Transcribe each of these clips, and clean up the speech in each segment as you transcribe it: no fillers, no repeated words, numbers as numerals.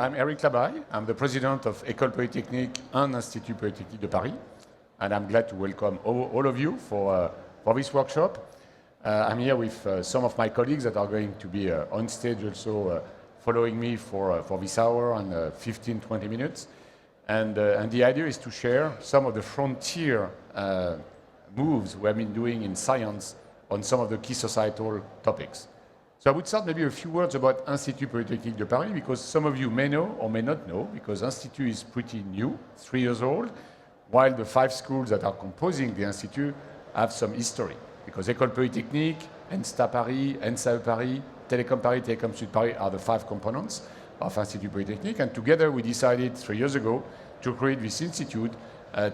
I'm Eric Labaye. I'm the president of École Polytechnique and Institut Polytechnique de Paris. And I'm glad to welcome all of you for this workshop. I'm here with some of my colleagues that are going to be on stage also following me for this hour and 15-20 minutes. And the idea is to share some of the frontier moves we have been doing in science on some of the key societal topics. So I would start maybe a few words about Institut Polytechnique de Paris, because some of you may know or may not know, because Institut is pretty new, 3 years old, while the 5 schools that are composing the Institut have some history. Because École Polytechnique, ENSTA Paris, ENSA Paris, Télécom Paris, Télécom Sud Paris are the 5 components of Institut Polytechnique. And together we decided 3 years ago to create this institute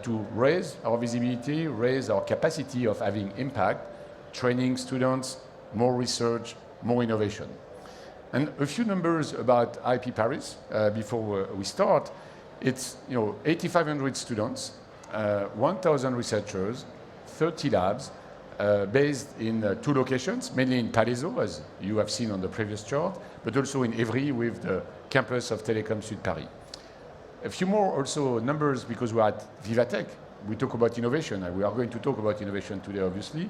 to raise our visibility, raise our capacity of having impact, training students, more research, more innovation. And a few numbers about IP Paris before we start. It's 8,500 students, 1,000 researchers, 30 labs, based in 2 locations, mainly in Palaiseau, as you have seen on the previous chart, but also in Évry with the campus of Télécom Sud Paris. A few more also numbers, because we're at VivaTech. We talk about innovation, and we are going to talk about innovation today, obviously.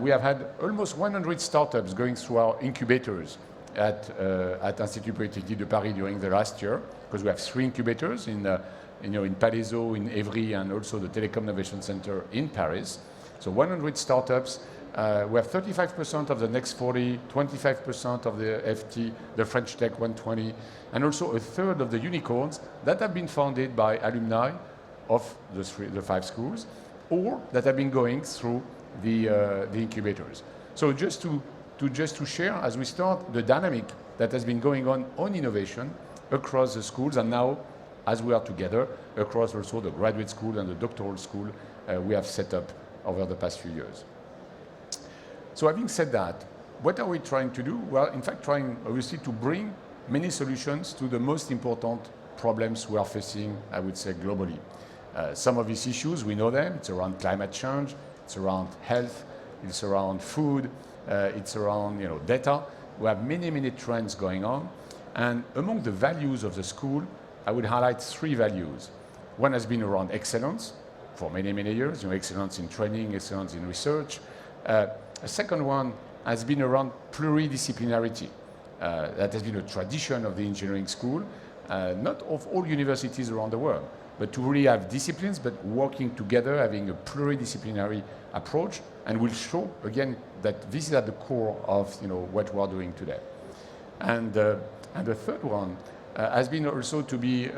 We have had almost 100 startups going through our incubators at Institut Polytechnique de Paris during the last year, because we have 3 incubators in Palaiseau, in Évry, and also the Telecom Innovation Center in Paris. So 100 startups. We have 35% of the Next 40, 25% of the FT, the French Tech 120, and also a third of the unicorns that have been founded by alumni of the 5 schools, or that have been going through the incubators. So just to share, as we start, the dynamic that has been going on innovation across the schools, and now, as we are together, across also the graduate school and the doctoral school we have set up over the past few years. So having said that, what are we trying to do? Well, in fact, trying obviously to bring many solutions to the most important problems we are facing, I would say, globally. Some of these issues, we know them. It's around climate change, it's around health, it's around food, it's around data. We have many, many trends going on. And among the values of the school, I would highlight 3 values. One has been around excellence for many, many years, excellence in training, excellence in research. A second one has been around pluridisciplinarity. That has been a tradition of the engineering school, not of all universities around the world, but to really have disciplines, but working together, having a pluridisciplinary approach, and we'll show again that this is at the core of what we are doing today. And the third one has been also to be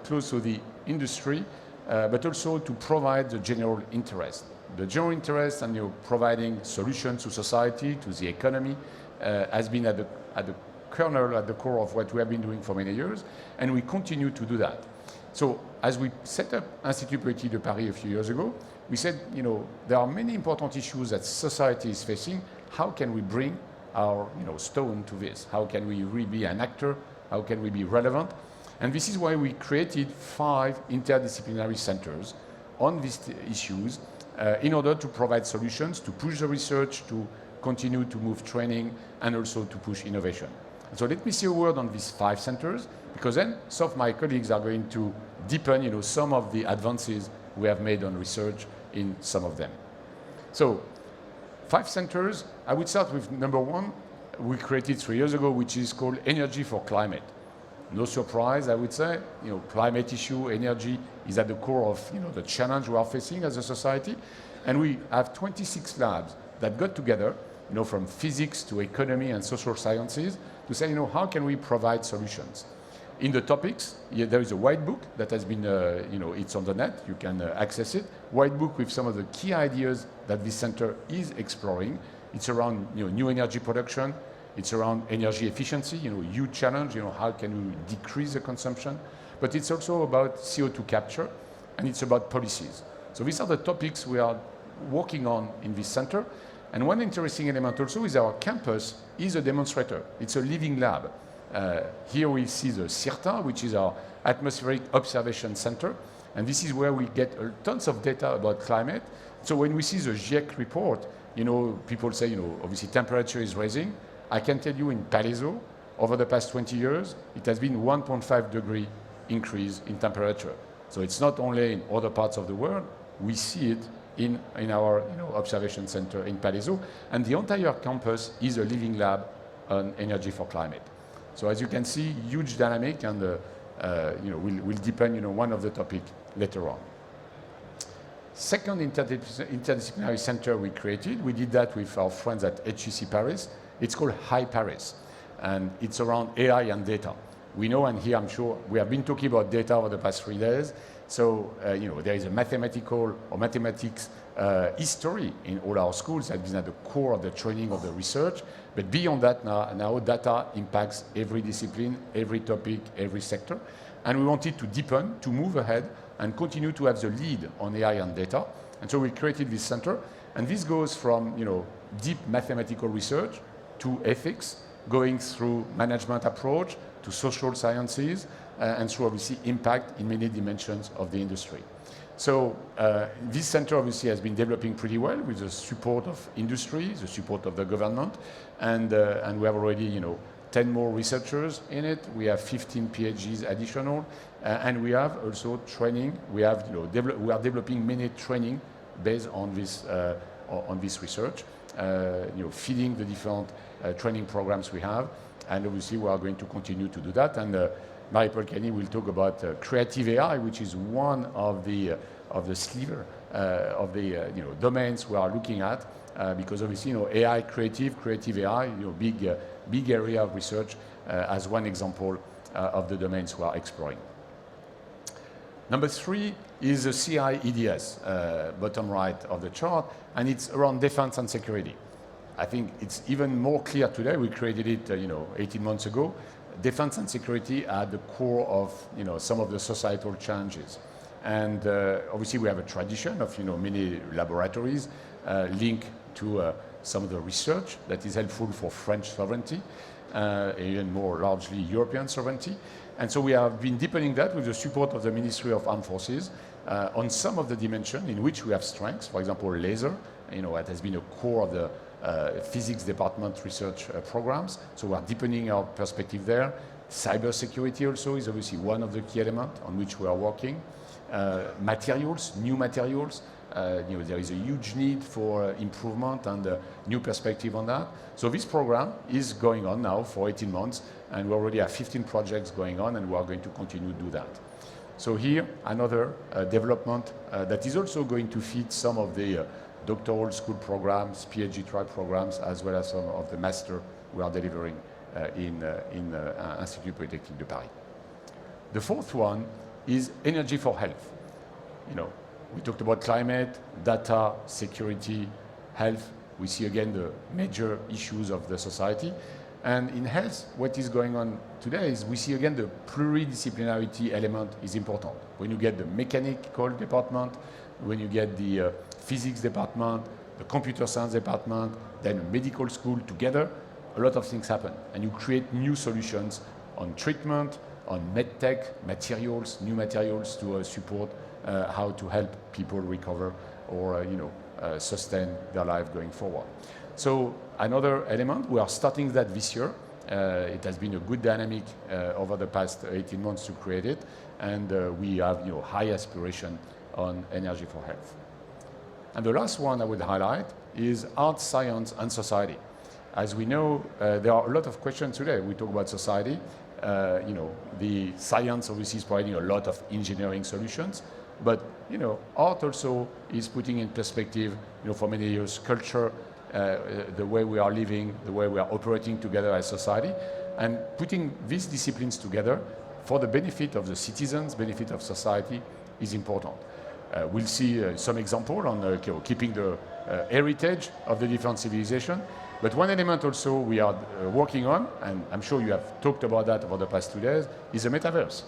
close to the industry, but also to provide the general interest. The general interest and providing solutions to society, to the economy, has been at the kernel, at the core of what we have been doing for many years, and we continue to do that. So as we set up Institut Polytechnique de Paris a few years ago, we said, there are many important issues that society is facing. How can we bring our stone to this? How can we really be an actor? How can we be relevant? And this is why we created 5 interdisciplinary centers on these issues in order to provide solutions, to push the research, to continue to move training, and also to push innovation. So let me say a word on these 5 centers, because then some of my colleagues are going to deepen some of the advances we have made on research in some of them. So 5 centers. I would start with number 1, we created 3 years ago, which is called Energy4Climate. No surprise, I would say, climate issue, energy is at the core of the challenge we are facing as a society. And we have 26 labs that got together, from physics to economy and social sciences, to say, how can we provide solutions? In the topics, there is a white book that has been, it's on the net, you can access it. White book with some of the key ideas that this center is exploring. It's around new energy production. It's around energy efficiency, huge challenge, how can we decrease the consumption? But it's also about CO2 capture, and it's about policies. So these are the topics we are working on in this center. And one interesting element also is our campus is a demonstrator. It's a living lab. Here we see the CIRTA, which is our atmospheric observation center. And this is where we get tons of data about climate. So when we see the GIEC report, people say, obviously temperature is rising. I can tell you in Palaiseau, over the past 20 years, it has been 1.5 degree increase in temperature. So it's not only in other parts of the world, we see it in our observation center in Palaiseau. And the entire campus is a living lab on Energy4Climate. So as you can see, huge dynamic, and we'll deepen one of the topic later on. Second interdisciplinary center we created, we did that with our friends at HEC Paris. It's called Hi Paris, and it's around AI and data. We know, and here I'm sure we have been talking about data over the past 3 days. So there is a mathematical or mathematics history in all our schools that is at the core of the training of the research. But beyond that, now data impacts every discipline, every topic, every sector. And we wanted to deepen, to move ahead, and continue to have the lead on AI and data. And so we created this center. And this goes from deep mathematical research to ethics, going through management approach, to social sciences, and through obviously impact in many dimensions of the industry. So this center obviously has been developing pretty well with the support of industry, the support of the government, and we have already 10 more researchers in it. We have 15 PhDs additional, and we have also training. We are developing many training based on this research, feeding the different training programs we have, and obviously we are going to continue to do that. And Marie-Paule Cani will talk about creative AI, which is one of the sliver of the domains we are looking at, because obviously AI, creative AI, big area of research as one example of the domains we are exploring. Number 3 is the CI/EDS, bottom right of the chart, and it's around defense and security. I think it's even more clear today. We created it 18 months ago. Defense and security are at the core of some of the societal challenges. And obviously we have a tradition of many laboratories linked to some of the research that is helpful for French sovereignty, even more largely European sovereignty. And so we have been deepening that with the support of the Ministry of Armed Forces on some of the dimensions in which we have strengths. For example, laser, that has been a core of the physics department research programs. So we are deepening our perspective there. Cybersecurity also is obviously one of the key elements on which we are working. Materials, new materials. There is a huge need for improvement and new perspective on that. So this program is going on now for 18 months, and we already have 15 projects going on, and we are going to continue to do that. So here, another development that is also going to feed some of the doctoral school programs, PhD track programs, as well as some of the master we are delivering in Institut Polytechnique de Paris. The fourth one is energy for health. We talked about climate, data, security, health. We see again the major issues of the society. And in health, what is going on today is we see again the pluridisciplinarity element is important. When you get the mechanical department, when you get the physics department, the computer science department, then a medical school together, a lot of things happen. And you create new solutions on treatment, on medtech, materials, new materials to support how to help people recover or sustain their life going forward. So another element, we are starting that this year. It has been a good dynamic over the past 18 months to create it, and we have high aspiration on energy for health. And the last one I would highlight is art, science, and society. As we know, there are a lot of questions today. We talk about society. The science obviously is providing a lot of engineering solutions, but art also is putting in perspective, for many years, culture, the way we are living, the way we are operating together as society, and putting these disciplines together for the benefit of the citizens, benefit of society, is important. We'll see some example on keeping the heritage of the different civilizations. But one element also we are working on, and I'm sure you have talked about that over the past 2 days, is the metaverse.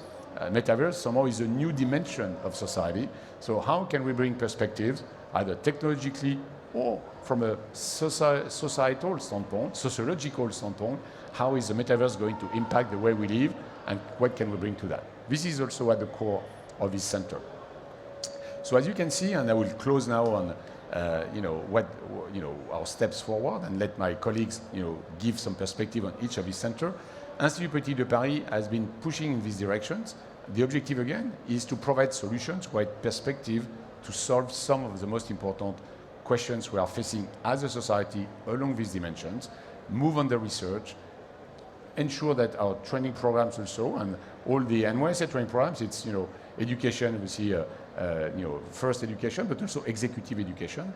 Metaverse somehow is a new dimension of society. So how can we bring perspectives, either technologically or from a societal standpoint, sociological standpoint, how is the metaverse going to impact the way we live, and what can we bring to that? This is also at the core of this center. So as you can see, and I will close now on our steps forward, and let my colleagues give some perspective on each of these centers. Institut Polytechnique de Paris has been pushing in these directions. The objective, again, is to provide solutions, provide perspective to solve some of the most important questions we are facing as a society along these dimensions, move on the research, ensure that our training programs also, and all the, and when I say training programs, it's, education, we see, first education, but also executive education.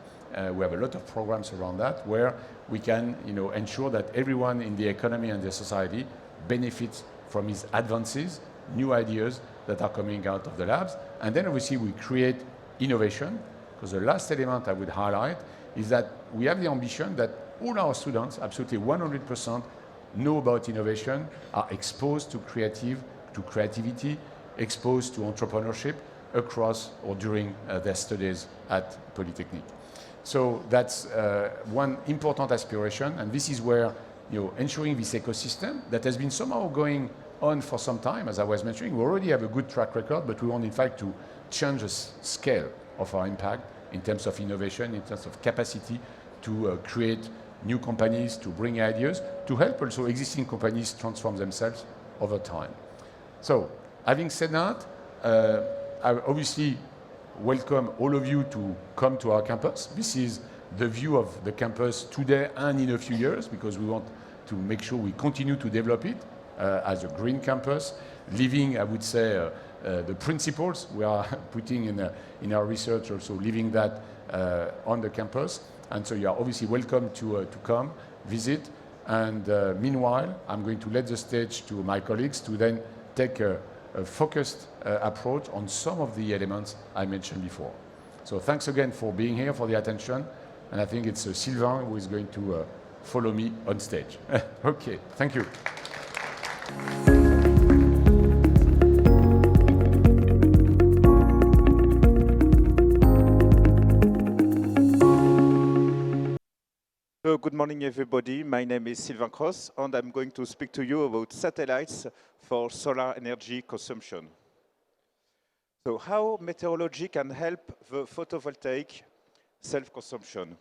We have a lot of programs around that where we can, ensure that everyone in the economy and the society benefits from these advances, new ideas that are coming out of the labs. And then obviously we create innovation, because the last element I would highlight is that we have the ambition that all our students, absolutely 100%, know about innovation, are exposed to creativity, exposed to entrepreneurship across or during their studies at Polytechnique. So that's one important aspiration, and this is where ensuring this ecosystem that has been somehow going on for some time, as I was mentioning, we already have a good track record, but we want in fact to change the scale of our impact in terms of innovation, in terms of capacity to create new companies, to bring ideas, to help also existing companies transform themselves over time. So, having said that, I obviously welcome all of you to come to our campus. This is the view of the campus today and in a few years, because we want to make sure we continue to develop it as a green campus, living, I would say, the principles we are putting in our research, also living that on the campus. And so you are obviously welcome to come, visit. And meanwhile, I'm going to let the stage to my colleagues to then take a focused approach on some of the elements I mentioned before. So thanks again for being here, for the attention. And I think it's Sylvain who is going to follow me on stage. Okay, thank you. So good morning, everybody. My name is Sylvain Cros, and I'm going to speak to you about satellites for solar energy consumption. So how meteorology can help the photovoltaic self-consumption?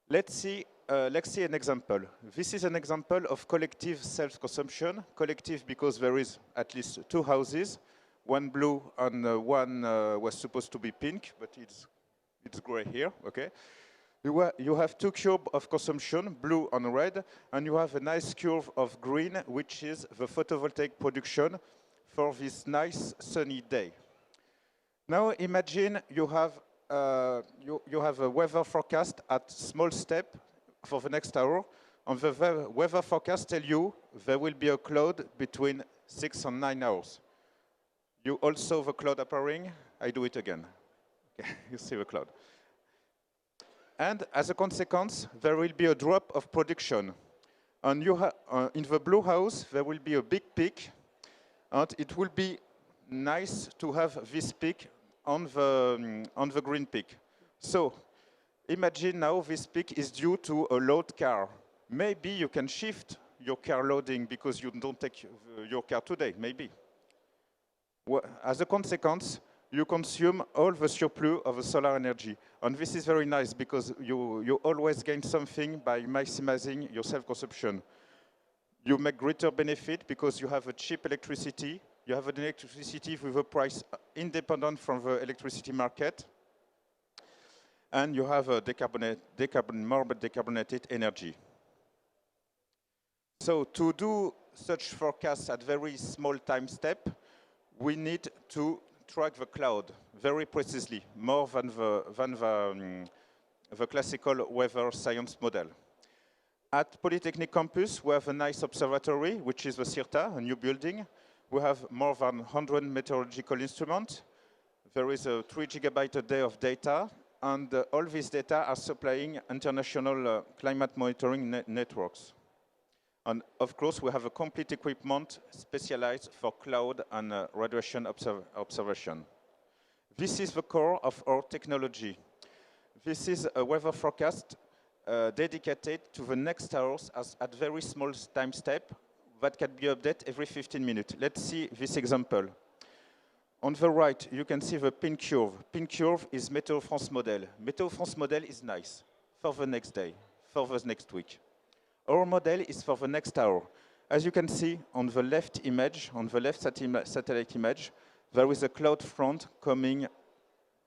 Let's see an example. This is an example of collective self-consumption. Collective because there is at least two houses, one blue and one was supposed to be pink, but it's gray here, okay? You have two curves of consumption, blue and red, and you have a nice curve of green, which is the photovoltaic production for this nice sunny day. Now imagine you have a weather forecast at small step for the next hour, and the weather forecast tells you there will be a cloud between 6 and 9 hours. You all saw the cloud appearing? I do it again. Okay, you see the cloud. And as a consequence, there will be a drop of production. And in the blue house, there will be a big peak, and it will be nice to have this peak on the green peak. So imagine now this peak is due to a load car. Maybe you can shift your car loading because you don't take your car today, maybe. As a consequence, you consume all the surplus of the solar energy. And this is very nice because you always gain something by maximizing your self-consumption. You make greater benefit because you have a cheap electricity. You have an electricity with a price independent from the electricity market. And you have a more decarbonated energy. So to do such forecasts at very small time step, we need to track the cloud very precisely, more than the classical weather science model. At Polytechnique campus, we have a nice observatory, which is the CIRTA, a new building. We have more than 100 meteorological instruments. There is a 3 gigabytes a day of data, and all these data are supplying international climate monitoring networks. And of course, we have a complete equipment specialized for cloud and radiation observation. This is the core of our technology. This is a weather forecast dedicated to the next hours at very small time step that can be updated every 15 minutes. Let's see this example. On the right, you can see the pin curve. Pin curve is Météo France model. Météo France model is nice for the next day, for the next week. Our model is for the next hour. As you can see on the left image, on the left satellite image, there is a cloud front coming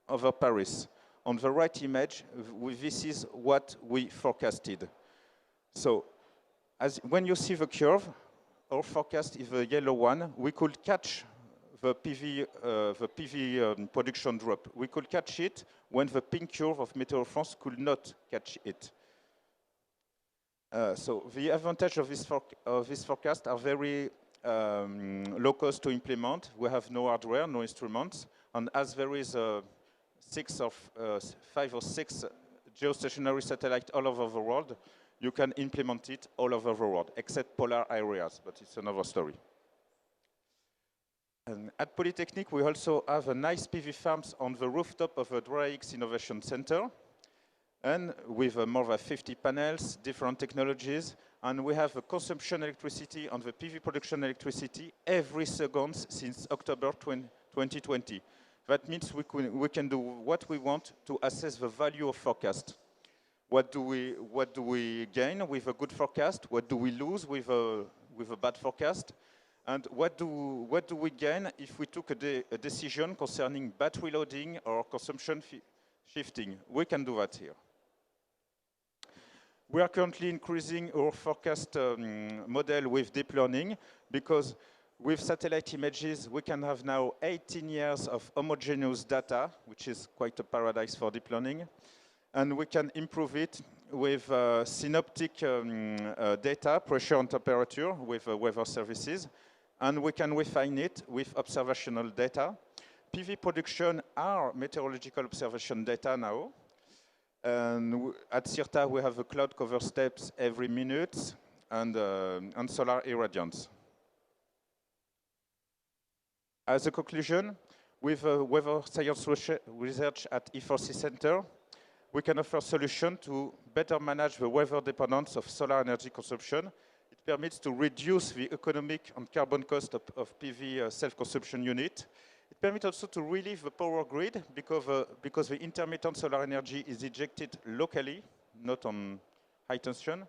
over Paris. On the right image, this is what we forecasted. So, when you see the curve, our forecast is the yellow one. We could catch the PV production drop. We could catch it when the pink curve of Météo France could not catch it. So the advantage of this forecast are very low cost to implement. We have no hardware, no instruments, and as there is 5 or 6 geostationary satellites all over the world, you can implement it all over the world, except polar areas, but it's another story. And at Polytechnique, we also have a nice PV farms on the rooftop of the DryX Innovation Center, and with more than 50 panels, different technologies, and we have a consumption electricity on the PV production electricity every second since October 2020. That means we can do what we want to assess the value of forecast. What do we gain with a good forecast? What do we lose with a bad forecast? And what do we gain if we took a decision concerning battery loading or consumption shifting? We can do that here. We are currently increasing our forecast model with deep learning because with satellite images, we can have now 18 years of homogeneous data, which is quite a paradise for deep learning. And we can improve it with synoptic data, pressure and temperature, with weather services. And we can refine it with observational data. PV production are meteorological observation data now. And at CIRTA, we have a cloud cover steps every minute and solar irradiance. As a conclusion, with weather science research at E4C Center, we can offer solutions to better manage the weather dependence of solar energy consumption. It permits to reduce the economic and carbon cost of PV self-consumption unit. It permits also to relieve the power grid because the intermittent solar energy is injected locally, not on high tension.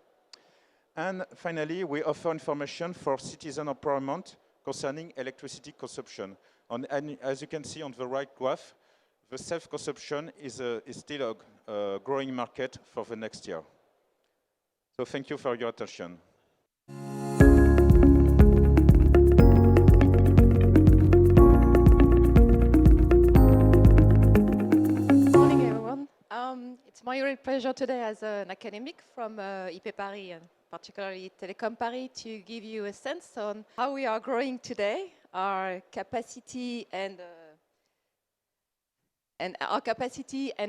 And finally, we offer information for citizen empowerment concerning electricity consumption. And as you can see on the right graph, the self-consumption is still a growing market for the next year. So thank you for your attention. It's my real pleasure today as an academic from IP Paris and particularly Telecom Paris to give you a sense on how we are growing today, our capacity and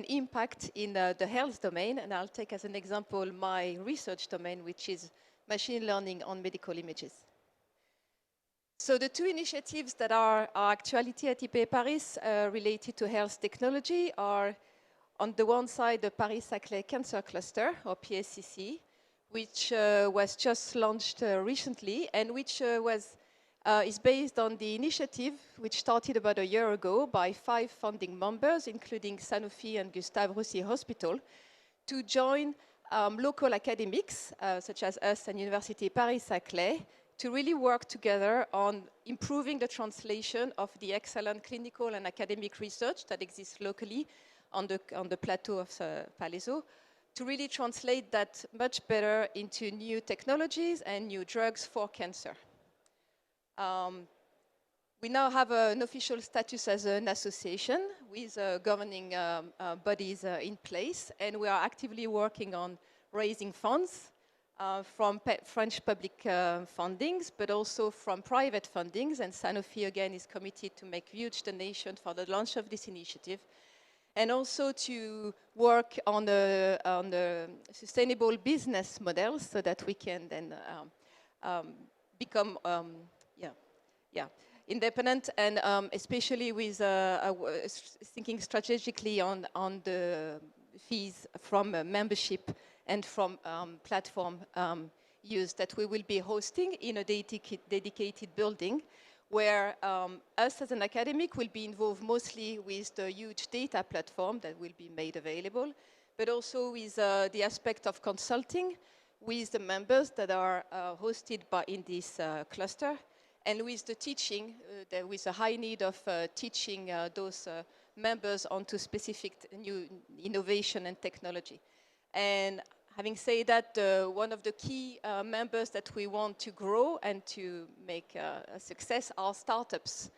impact in the health domain. And I'll take as an example my research domain, which is machine learning on medical images. So the two initiatives that are actuality at IP Paris related to health technology are, on the one side, the Paris-Saclay Cancer Cluster, or PSCC, which was just launched recently, and which is based on the initiative which started about a year ago by 5 founding members, including Sanofi and Gustave Roussy Hospital, to join local academics, such as us and Université Paris-Saclay, to really work together on improving the translation of the excellent clinical and academic research that exists locally on the plateau of Palaiseau, to really translate that much better into new technologies and new drugs for cancer. We now have an official status as an association with governing bodies in place, and we are actively working on raising funds from French public fundings, but also from private fundings, and Sanofi again is committed to make huge donations for the launch of this initiative, and also to work on the sustainable business model so that we can then become independent, and especially with thinking strategically on the fees from membership and from platform use that we will be hosting in a dedicated building, where us as an academic will be involved mostly with the huge data platform that will be made available, but also with the aspect of consulting, with the members that are hosted in this cluster, and with the teaching, with a high need of teaching those members onto specific new innovation and technology. And having said that, one of the key members that we want to grow and to make a success are startups.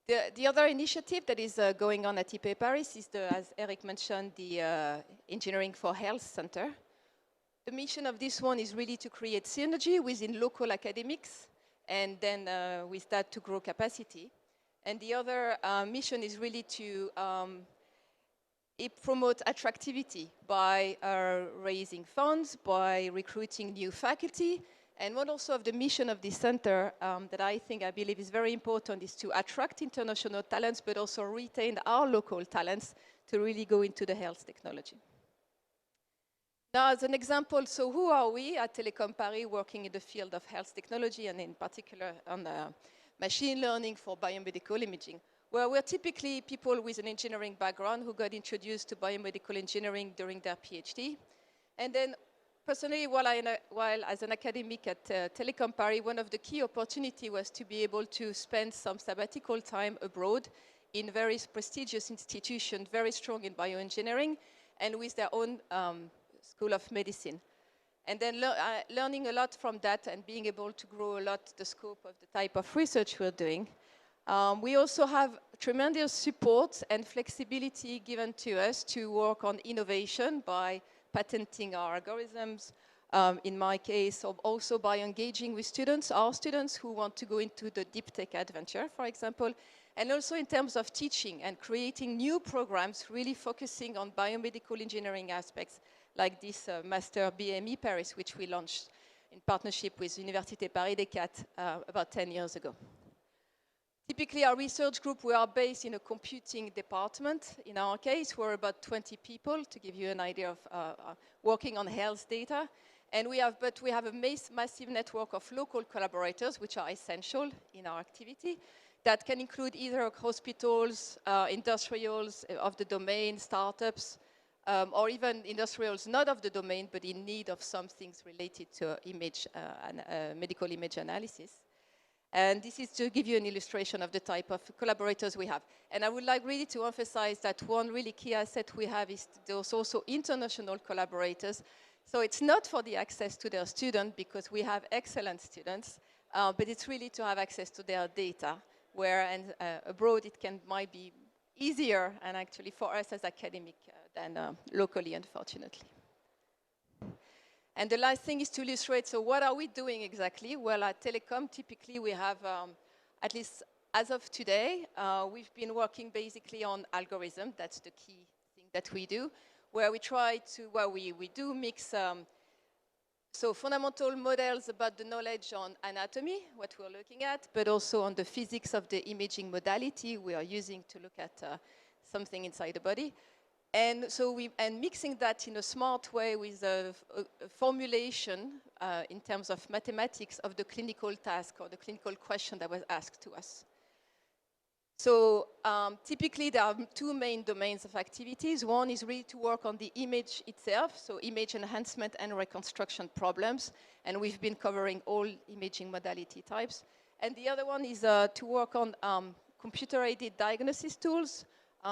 The other initiative that is going on at IP Paris is, as Eric mentioned, the Engineering for Health Center. The mission of this one is really to create synergy within local academics, and then with that to grow capacity. And the other mission is really to promote attractivity by raising funds, by recruiting new faculty. And one also of the mission of this center that I believe is very important is to attract international talents, but also retain our local talents to really go into the health technology. Now, as an example, so who are we at Telecom Paris working in the field of health technology, and in particular on machine learning for biomedical imaging? Well, we're typically people with an engineering background who got introduced to biomedical engineering during their PhD. And then personally, while as an academic at Telecom Paris, one of the key opportunities was to be able to spend some sabbatical time abroad in very prestigious institutions, very strong in bioengineering, and with their own School of Medicine. And then learning a lot from that and being able to grow a lot the scope of the type of research we're doing. We also have tremendous support and flexibility given to us to work on innovation by patenting our algorithms, in my case, also by engaging with students, our students who want to go into the deep tech adventure, for example, and also in terms of teaching and creating new programs really focusing on biomedical engineering aspects, like this Master BME Paris, which we launched in partnership with Université Paris Descartes about 10 years ago. Typically, our research group, we are based in a computing department. In our case, we're about 20 people, to give you an idea of working on health data. And we have a massive network of local collaborators, which are essential in our activity. That can include either hospitals, industrials of the domain, startups, or even industrials not of the domain, but in need of some things related to medical image analysis. And this is to give you an illustration of the type of collaborators we have. And I would like really to emphasize that one really key asset we have is there's also international collaborators. So it's not for the access to their students, because we have excellent students, but it's really to have access to their data, where abroad it might be easier, and actually for us as academic, than locally, unfortunately. And the last thing is to illustrate, so what are we doing exactly? Well, at Telecom, typically we have, at least as of today, we've been working basically on algorithm. That's the key thing that we do, where we try to, we do mix, so fundamental models about the knowledge on anatomy, what we're looking at, but also on the physics of the imaging modality we are using to look at something inside the body. And so mixing that in a smart way with a formulation in terms of mathematics of the clinical task or the clinical question that was asked to us. So typically there are two main domains of activities. One is really to work on the image itself, so image enhancement and reconstruction problems. And we've been covering all imaging modality types. And the other one is to work on computer-aided diagnosis tools,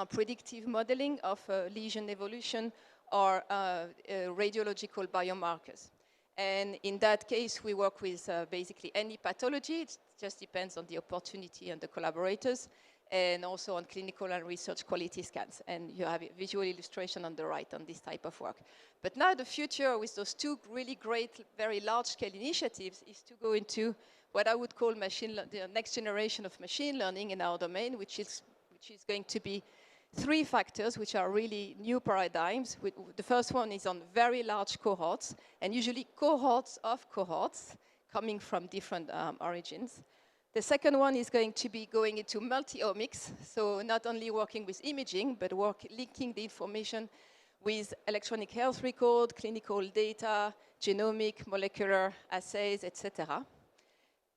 predictive modeling of lesion evolution, or radiological biomarkers. And in that case, we work with basically any pathology. It just depends on the opportunity and the collaborators, and also on clinical and research quality scans. And you have a visual illustration on the right on this type of work. But now the future with those two really great, very large-scale initiatives is to go into what I would call the next generation of machine learning in our domain, which is going to be three factors, which are really new paradigms. The first one is on very large cohorts, and usually cohorts of cohorts coming from different origins. The second one is going to be going into multi-omics, so not only working with imaging, but linking the information with electronic health record, clinical data, genomic, molecular assays, etc.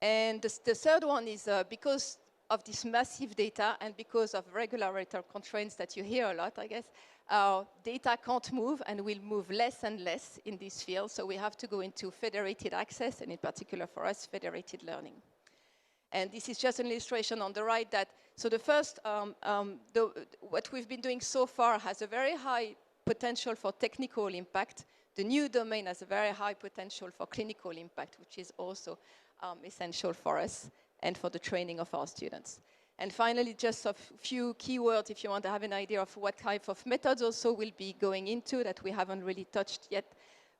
And the third one is because of this massive data and because of regulatory constraints that you hear a lot, I guess, our data can't move and will move less and less in this field. So we have to go into federated access, and in particular for us, federated learning. And this is just an illustration on the right that, so the first, what we've been doing so far has a very high potential for technical impact. The new domain has a very high potential for clinical impact, which is also essential for us and for the training of our students. And finally, just a few keywords if you want to have an idea of what type of methods also we'll be going into that we haven't really touched yet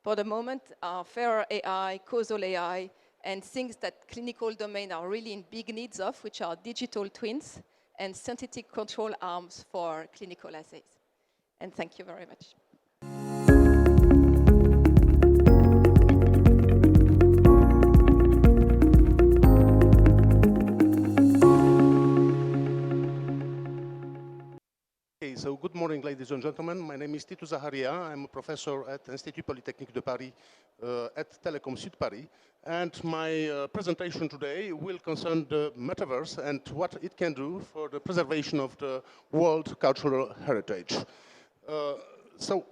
for the moment. Fairer AI, causal AI, and things that clinical domain are really in big needs of, which are digital twins and synthetic control arms for clinical assays. And thank you very much. So good morning, ladies and gentlemen. My name is Titus Zaharia. I'm a professor at Institut Polytechnique de Paris at Telecom Sud Paris. And my presentation today will concern the metaverse and what it can do for the preservation of the world cultural heritage. So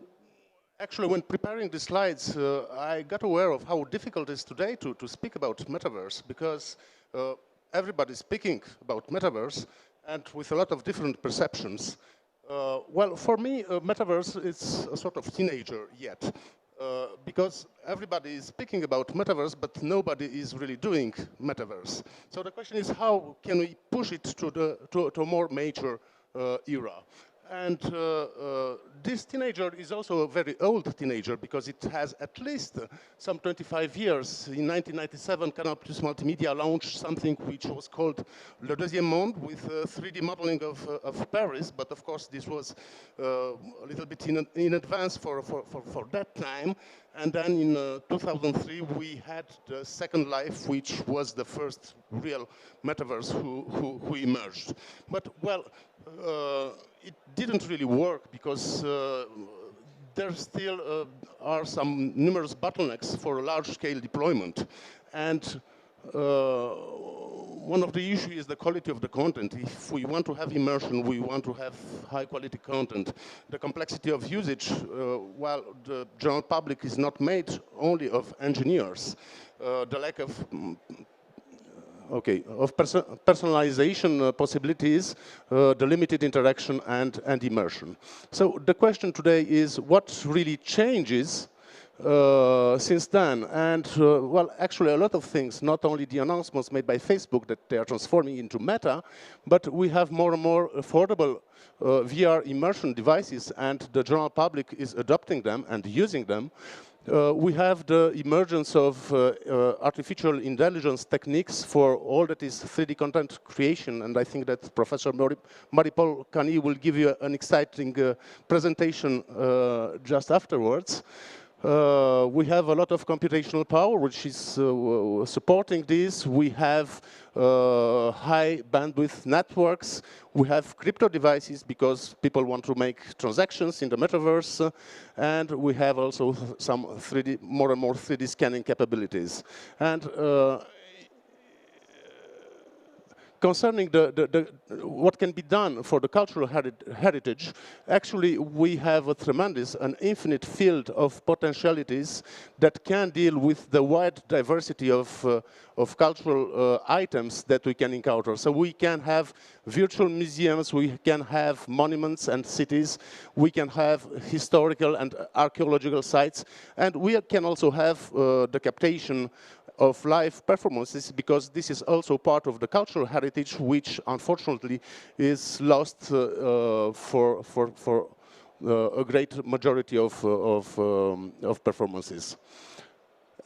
actually, when preparing the slides, I got aware of how difficult it is today to speak about metaverse, because everybody's speaking about metaverse and with a lot of different perceptions. Well, for me, metaverse is a sort of teenager yet, because everybody is speaking about metaverse, but nobody is really doing metaverse. So the question is, how can we push it to a more mature era? And this teenager is also a very old teenager, because it has at least some 25 years. In 1997, Canal Plus Multimedia launched something which was called Le Deuxième Monde, with 3D modeling of Paris. But of course, this was a little bit in advance for that time. And then in 2003, we had the Second Life, which was the first real metaverse who emerged. But, well, it didn't really work, because there still are some numerous bottlenecks for a large-scale deployment. And one of the issues is the quality of the content. If we want to have immersion, we want to have high-quality content. The complexity of usage, while the general public is not made only of engineers, the lack of personalization possibilities, the limited interaction and immersion. So the question today is, what really changes since then? And well, actually a lot of things, not only the announcements made by Facebook that they are transforming into Meta, but we have more and more affordable VR immersion devices, and the general public is adopting them and using them. We have the emergence of artificial intelligence techniques for all that is 3D content creation, and I think that Professor Marie-Paule Cani will give you an exciting presentation just afterwards. We have a lot of computational power, which is supporting this. We have high bandwidth networks. We have crypto devices, because people want to make transactions in the metaverse. And we have also some more and more 3D scanning capabilities. And concerning what can be done for the cultural heritage, actually we have a tremendous and infinite field of potentialities that can deal with the wide diversity of cultural items that we can encounter. So we can have virtual museums, we can have monuments and cities, we can have historical and archaeological sites, and we can also have the captation of live performances, because this is also part of the cultural heritage, which unfortunately is lost for a great majority of performances.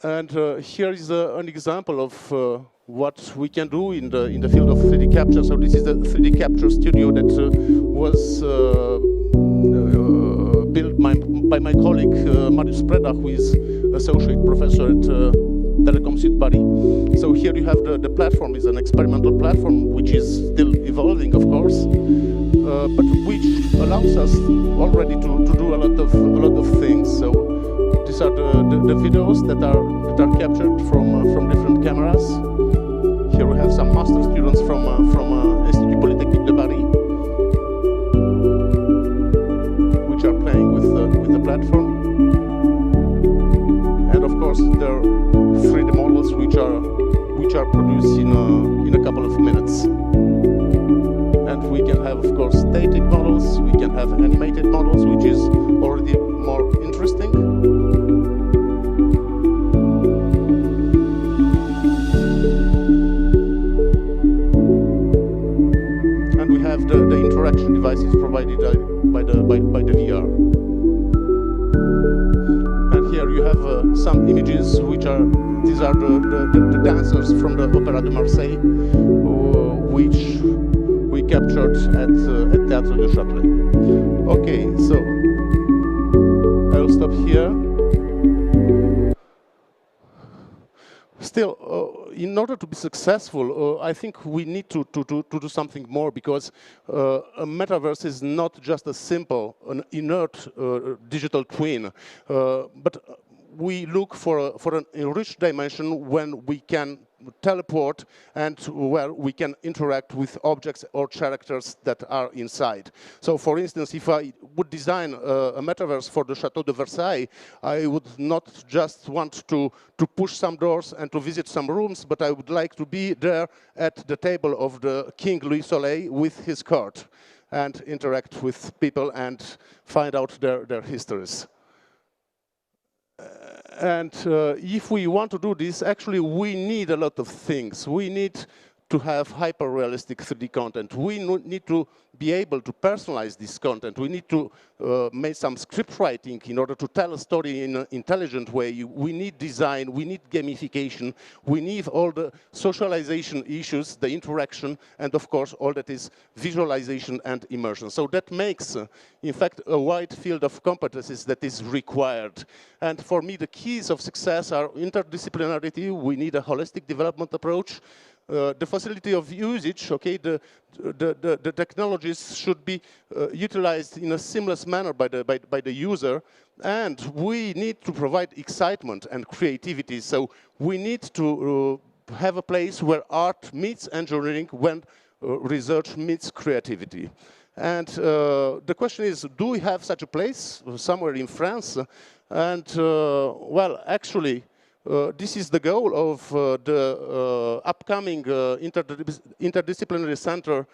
And here is an example of what we can do in the field of 3D capture. So this is the 3D capture studio that was built by my colleague Marius Preda, who is associate professor at Telecom Sud Paris. So here you have the platform. Is an experimental platform which is still evolving, of course, but which allows us already to do a lot of things. So these are the videos that are captured from different cameras. Here we have some master students from Institut Polytechnique de Paris, which are which are produced in a couple of minutes. And we can have, of course, static models, we can have animated models, which is already more interesting. And we have the interaction devices provided by the VR. And here you have some images, these are the dancers from the Opéra de Marseille, which we captured at Théâtre de Châtelet. Okay, so I'll stop here. Still, in order to be successful, I think we need to do something more, because a metaverse is not just a simple, an inert digital twin, but we look for an enriched dimension when we can teleport and where we can interact with objects or characters that are inside. So, for instance, if I would design a metaverse for the Chateau de Versailles, I would not just want to push some doors and to visit some rooms, but I would like to be there at the table of the King Louis Soleil with his court and interact with people and find out their histories. And if we want to do this, actually we need a lot of things. We need to have hyper-realistic 3D content. We need to be able to personalize this content. We need to make some script writing in order to tell a story in an intelligent way. We need design, we need gamification, we need all the socialization issues, the interaction, and of course all that is visualization and immersion. So that makes, in fact, a wide field of competencies that is required. And for me, the keys of success are interdisciplinarity. We need a holistic development approach. The facility of usage, okay, the technologies should be utilized in a seamless manner by the user, and we need to provide excitement and creativity. So we need to have a place where art meets engineering, when research meets creativity. And the question is, do we have such a place somewhere in France? And well, actually, this is the goal of the upcoming interdisciplinary center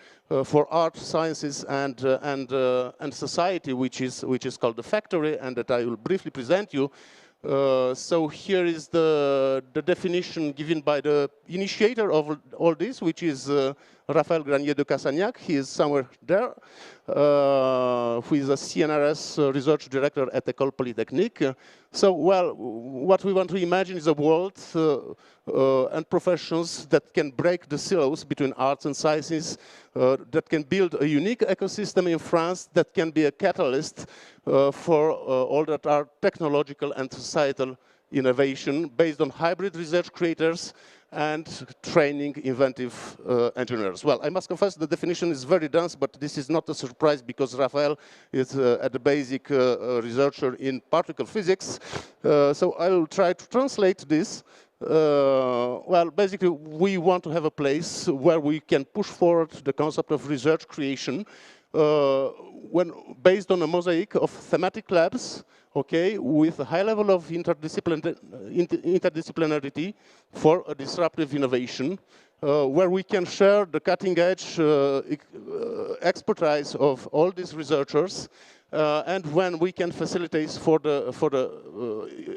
for art, sciences, and society, which is called the Factory, and that I will briefly present you. So here is the definition given by the initiator of all this, which is Raphaël Granier de Cassagnac. He is somewhere there, who is a CNRS research director at École Polytechnique. So, well, what we want to imagine is a world and professions that can break the silos between arts and sciences, that can build a unique ecosystem in France that can be a catalyst for all that are technological and societal innovation based on hybrid research creators and training inventive engineers. Well, I must confess the definition is very dense, but this is not a surprise because Raphael is at the basic researcher in particle physics. So I'll try to translate this. Well, basically, we want to have a place where we can push forward the concept of research creation based on a mosaic of thematic labs, okay, with a high level of interdisciplinarity for a disruptive innovation, where we can share the cutting-edge expertise of all these researchers, and when we can facilitate for the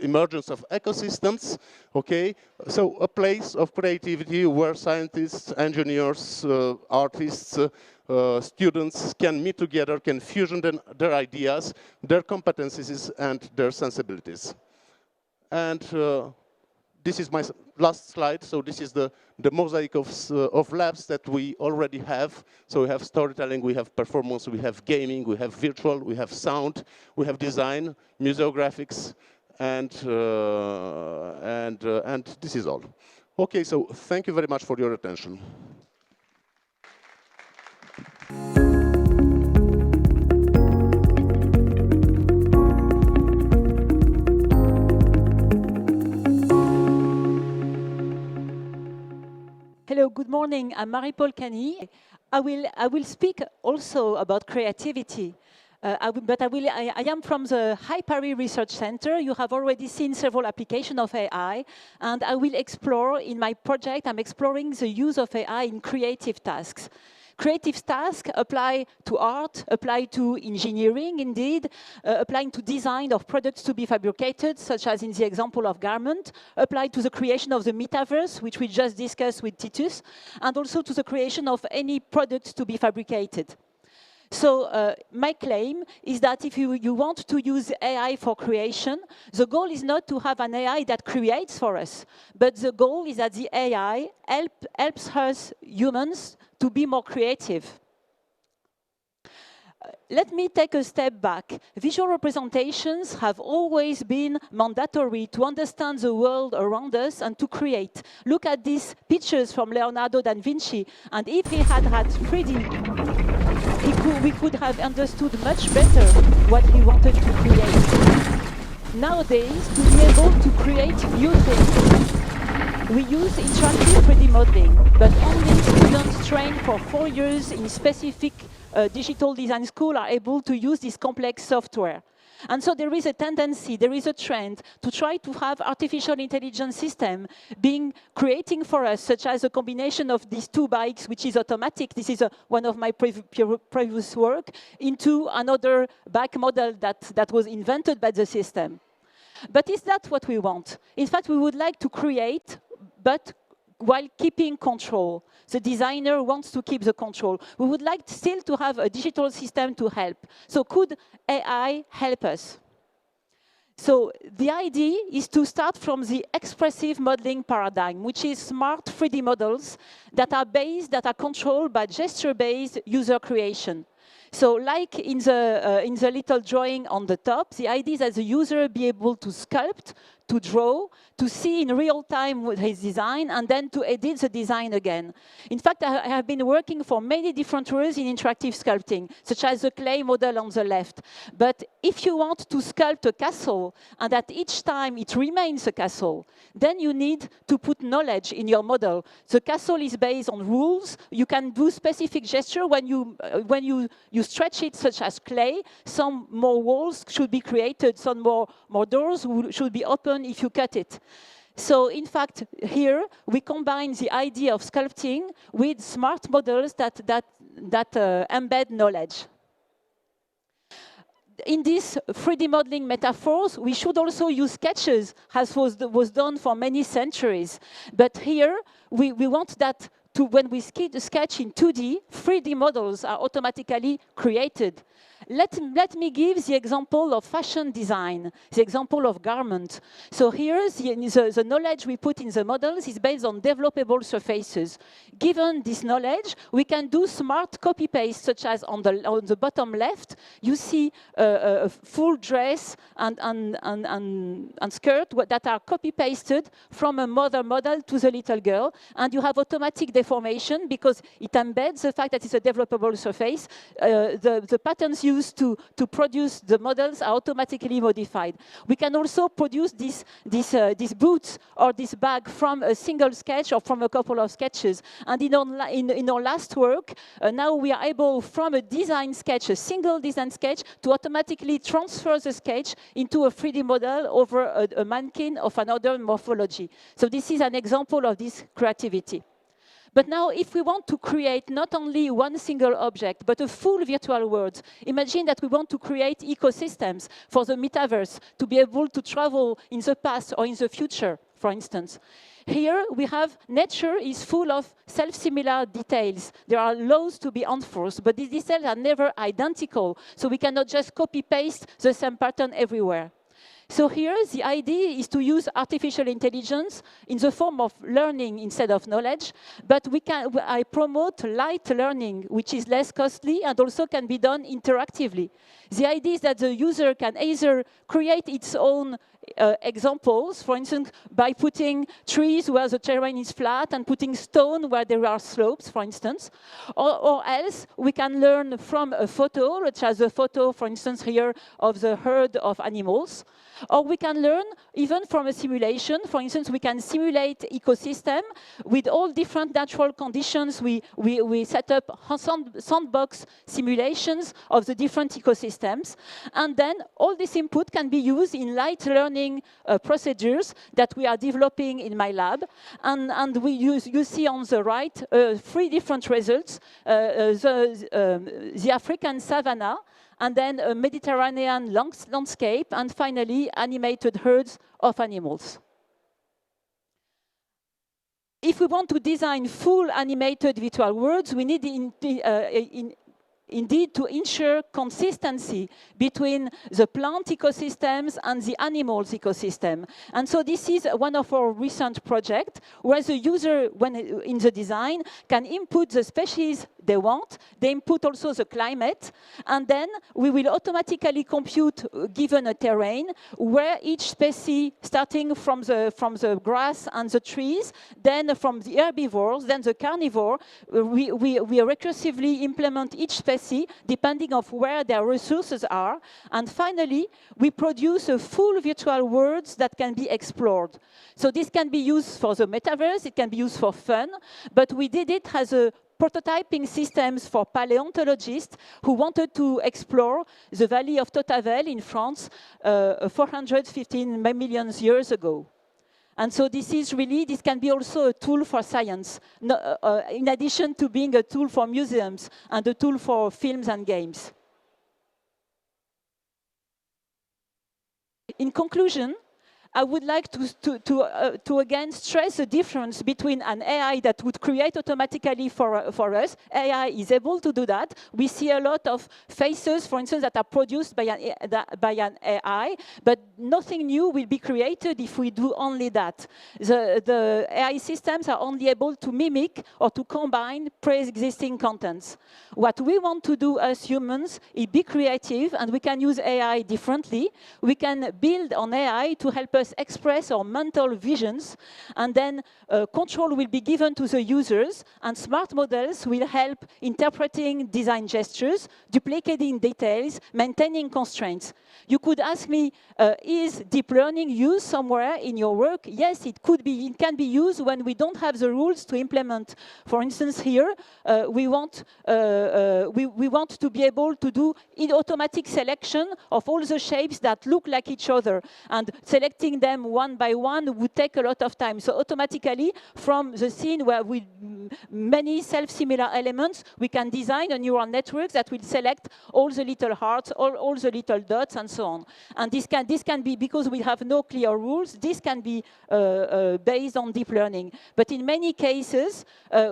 emergence of ecosystems, okay? So a place of creativity where scientists, engineers, artists, students can meet together, can fusion their ideas, their competencies, and their sensibilities. And this is my last slide. So this is the mosaic of labs that we already have. So we have storytelling, we have performance, we have gaming, we have virtual, we have sound, we have design, museographics, and this is all. Okay, so thank you very much for your attention. Hello, good morning. I'm Marie-Paule Cani. I will speak also about creativity. I am from the High Paris Research Center. You have already seen several applications of AI, and I will explore in my project, I'm exploring the use of AI in creative tasks. Creative tasks apply to art, apply to engineering, indeed, applying to design of products to be fabricated, such as in the example of garment, apply to the creation of the metaverse, which we just discussed with Titus, and also to the creation of any products to be fabricated. So my claim is that if you want to use AI for creation, the goal is not to have an AI that creates for us, but the goal is that the AI helps us humans to be more creative. Let me take a step back. Visual representations have always been mandatory to understand the world around us and to create. Look at these pictures from Leonardo da Vinci, and if he had had 3D, we could have understood much better what he wanted to create. Nowadays, to be able to create new things, we use interactive 3D modeling, but only students trained for 4 years in specific digital design school are able to use this complex software. And so there is a tendency, there is a trend to try to have artificial intelligence system creating for us, such as a combination of these two bikes, which is automatic. This is one of my previous work, into another bike model that was invented by the system. But is that what we want? In fact, we would like to create, but while keeping control. The designer wants to keep the control. We would like still to have a digital system to help. So could AI help us? So the idea is to start from the expressive modeling paradigm, which is smart 3D models that are controlled by gesture-based user creation. So like in the little drawing on the top, the idea is that the user be able to sculpt, to draw, to see in real time with his design, and then to edit the design again. In fact, I have been working for many different roles in interactive sculpting, such as the clay model on the left. But if you want to sculpt a castle, and at each time it remains a castle, then you need to put knowledge in your model. The castle is based on rules. You can do specific gesture when you stretch it, such as clay. Some more walls should be created, some more doors should be open if you cut it. So in fact, here we combine the idea of sculpting with smart models that embed knowledge. In these 3D modeling metaphors, we should also use sketches, as was done for many centuries. But here, we want that when we sketch in 2D, 3D models are automatically created. Let me give the example of fashion design, the example of garment. So here, the knowledge we put in the models is based on developable surfaces. Given this knowledge, we can do smart copy-paste, such as on the bottom left, you see a full dress and skirt that are copy-pasted from a mother model to the little girl, and you have automatic deformation because it embeds the fact that it's a developable surface. The patterns used to produce the models are automatically modified. We can also produce these boots or this bag from a single sketch or from a couple of sketches. And in our last work, now we are able, from a design sketch, a single design sketch, to automatically transfer the sketch into a 3D model over a mannequin of another morphology. So this is an example of this creativity. But now, if we want to create not only one single object, but a full virtual world, imagine that we want to create ecosystems for the metaverse to be able to travel in the past or in the future, for instance. Here, we have nature is full of self-similar details. There are laws to be enforced, but these details are never identical, so we cannot just copy-paste the same pattern everywhere. So here, the idea is to use artificial intelligence in the form of learning instead of knowledge, but I promote light learning, which is less costly and also can be done interactively. The idea is that the user can either create its own examples, for instance, by putting trees where the terrain is flat and putting stone where there are slopes, for instance. Or else, we can learn from a photo, such as a photo, for instance, here of the herd of animals. Or we can learn even from a simulation. For instance, we can simulate ecosystem with all different natural conditions. We set up sandbox simulations of the different ecosystems. And then all this input can be used in light learning procedures that we are developing in my lab. And you see on the right 3 different results. The African savanna, and then a Mediterranean landscape, and finally animated herds of animals. If we want to design full animated virtual worlds, we need indeed to ensure consistency between the plant ecosystems and the animals ecosystem. And so this is one of our recent projects, where the user, when in the design, can input the species they want. They input also the climate, and then we will automatically compute, given a terrain, where each species, starting from the grass and the trees, then from the herbivores, then the carnivore, we recursively implement each species depending on where their resources are. And finally, we produce a full virtual worlds that can be explored. So this can be used for the metaverse, it can be used for fun, but we did it as a prototyping systems for paleontologists who wanted to explore the valley of Totavel in France 415 million years ago. And so this can be also a tool for science, in addition to being a tool for museums and a tool for films and games. In conclusion, I would like to again stress the difference between an AI that would create automatically for us. AI is able to do that. We see a lot of faces, for instance, that are produced by an AI, but nothing new will be created if we do only that. The AI systems are only able to mimic or to combine pre-existing contents. What we want to do as humans is be creative, and we can use AI differently. We can build on AI to help us express our mental visions, and then control will be given to the users, and smart models will help interpreting design gestures, duplicating details, maintaining constraints. You could ask me, is deep learning used somewhere in your work? Yes, it could be. It can be used when we don't have the rules to implement. For instance, here, we want to be able to do automatic selection of all the shapes that look like each other, and selecting them one by one would take a lot of time. So automatically, from the scene where with many self-similar elements, we can design a neural network that will select all the little hearts, all the little dots, and so on. And this can be, because we have no clear rules, this can be based on deep learning. But in many cases,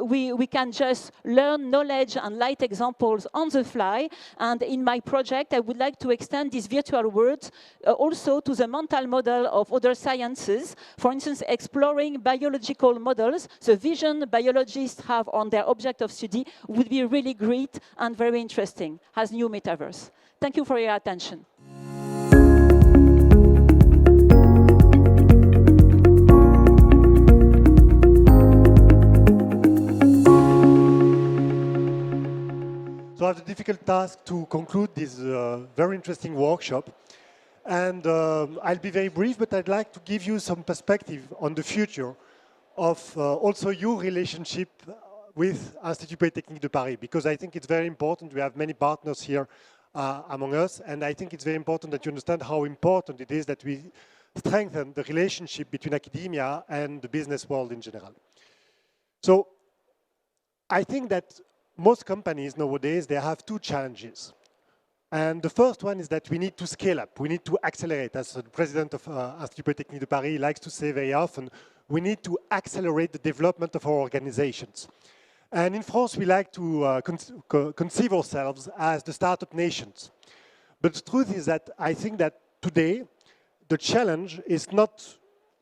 we can just learn knowledge and light examples on the fly. And in my project, I would like to extend these virtual worlds also to the mental model of other sciences. For instance, exploring biological models, the vision biologists have on their object of study would be really great and very interesting as new metaverse. Thank you for your attention. So I have the difficult task to conclude this very interesting workshop. And I'll be very brief, but I'd like to give you some perspective on the future of also your relationship with Institut Polytechnique de Paris, because I think it's very important. We have many partners here among us, and I think it's very important that you understand how important it is that we strengthen the relationship between academia and the business world in general. So I think that most companies nowadays, they have 2 challenges. And the first one is that we need to scale up. We need to accelerate. As the president of Institut Polytechnique de Paris likes to say very often, we need to accelerate the development of our organizations. And in France, we like to conceive ourselves as the startup nations. But the truth is that I think that today, the challenge is not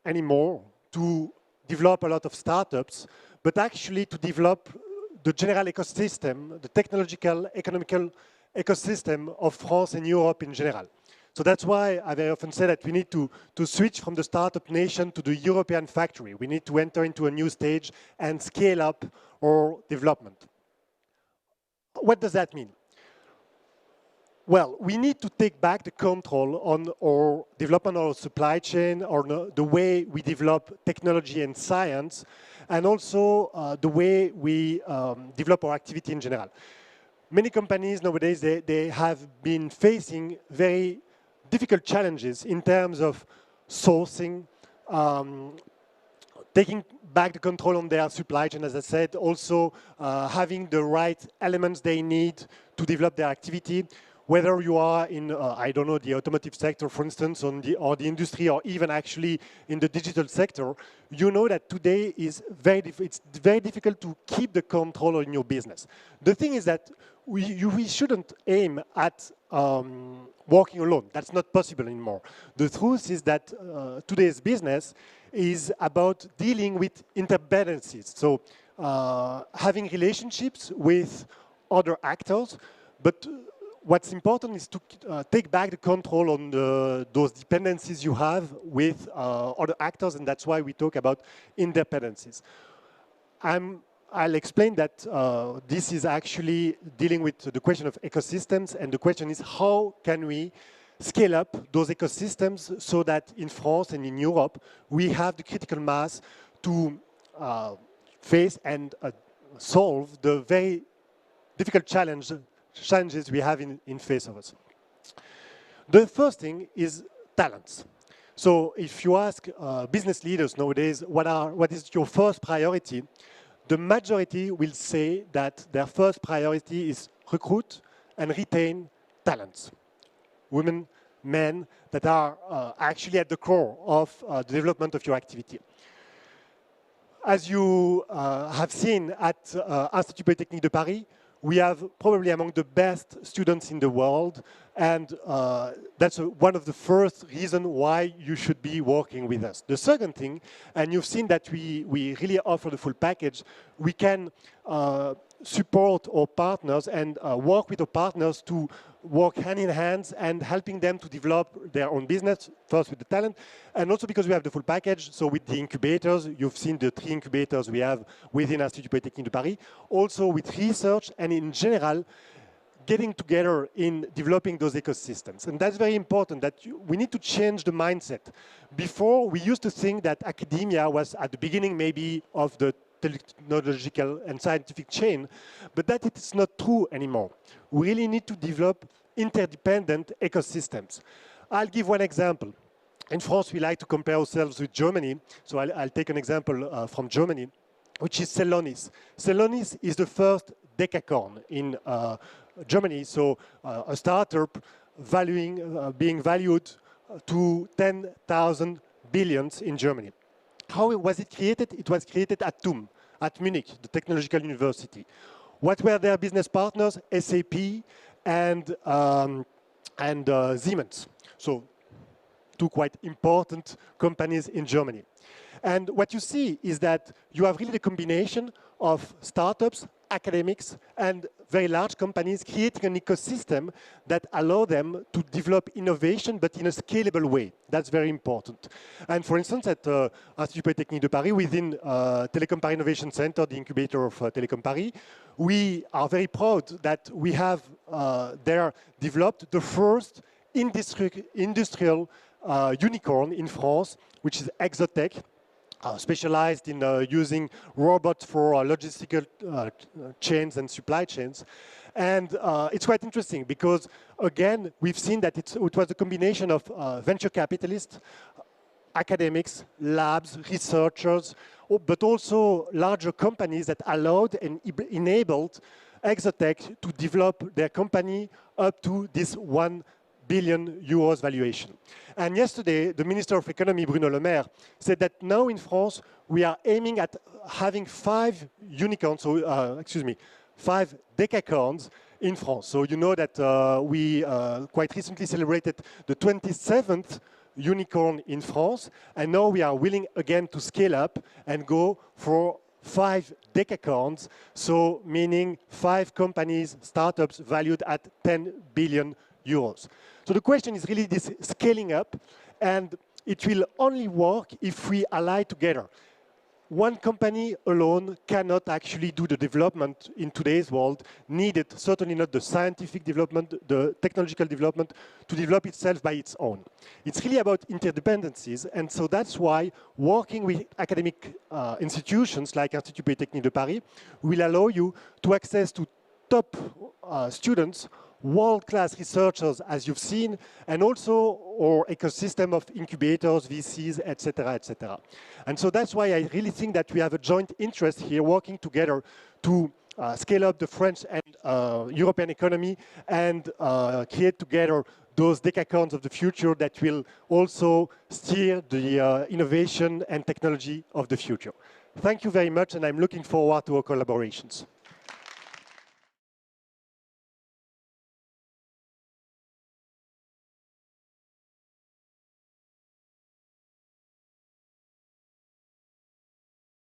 anymore to develop a lot of startups, but actually to develop the general ecosystem, the technological, economical ecosystem of France and Europe in general. So that's why I very often say that we need to switch from the startup nation to the European factory. We need to enter into a new stage and scale up our development. What does that mean? Well, we need to take back the control on our development of our supply chain, or the way we develop technology and science, and also the way we develop our activity in general. Many companies nowadays, they have been facing very difficult challenges in terms of sourcing, taking back the control on their supply chain, as I said, also having the right elements they need to develop their activity. Whether you are in, I don't know, the automotive sector, for instance, or the industry, or even actually in the digital sector, you know that today it's very difficult to keep the control in your business. The thing is that we shouldn't aim at working alone. That's not possible anymore. The truth is that today's business is about dealing with interdependencies. So having relationships with other actors, but what's important is to take back the control on those dependencies you have with other actors, and that's why we talk about interdependencies. I'll explain that this is actually dealing with the question of ecosystems, and the question is how can we scale up those ecosystems so that in France and in Europe we have the critical mass to face and solve the very difficult challenges we have in face of us. The first thing is talents. So if you ask business leaders nowadays, what is your first priority, the majority will say that their first priority is recruit and retain talents. Women, men that are actually at the core of the development of your activity. As you have seen at Institut Polytechnique de Paris, we have probably among the best students in the world, and that's one of the first reasons why you should be working with us. The second thing, and you've seen that we really offer the full package, we can support our partners and work with our partners to work hand in hand and helping them to develop their own business, first with the talent, and also because we have the full package, so with the incubators, you've seen the 3 incubators we have within Institut Polytechnique de Paris, also with research and in general, getting together in developing those ecosystems. And that's very important, that we need to change the mindset. Before, we used to think that academia was at the beginning maybe of the technological and scientific chain, but that it's not true anymore. We really need to develop interdependent ecosystems. I'll give one example. In France, we like to compare ourselves with Germany, so I'll take an example from Germany, which is Celonis. Celonis is the first decacorn in Germany, so a startup being valued to 10,000 billions in Germany. How was it created? It was created at TUM, at Munich, the technological university. What were their business partners? SAP and Siemens. So 2 quite important companies in Germany. And what you see is that you have really the combination of startups, academics, and very large companies creating an ecosystem that allow them to develop innovation, but in a scalable way. That's very important. And for instance, at Institut Polytechnique de Paris, within Telecom Paris Innovation Center, the incubator of Telecom Paris, we are very proud that we have there developed the first industrial unicorn in France, which is Exotech, specialized in using robots for logistical chains and supply chains. And it's quite interesting because, again, we've seen that it was a combination of venture capitalists, academics, labs, researchers, but also larger companies that allowed and enabled Exotech to develop their company up to this €1 billion valuation. And yesterday, the Minister of Economy, Bruno Le Maire, said that now in France, we are aiming at having 5 unicorns, so, 5 decacorns in France. So you know that we quite recently celebrated the 27th unicorn in France, and now we are willing again to scale up and go for 5 decacorns, so meaning 5 companies, startups valued at €10 billion. euros. So the question is really this scaling up, and it will only work if we ally together. One company alone cannot actually do the development in today's world needed, certainly not the scientific development, the technological development, to develop itself by its own. It's really about interdependencies, and so that's why working with academic institutions like Institut Polytechnique de Paris will allow you to access to top students, world-class researchers, as you've seen, and also our ecosystem of incubators, VCs, etc., etc. And so that's why I really think that we have a joint interest here, working together to scale up the French and European economy and create together those decacorns of the future that will also steer the innovation and technology of the future. Thank you very much, and I'm looking forward to our collaborations.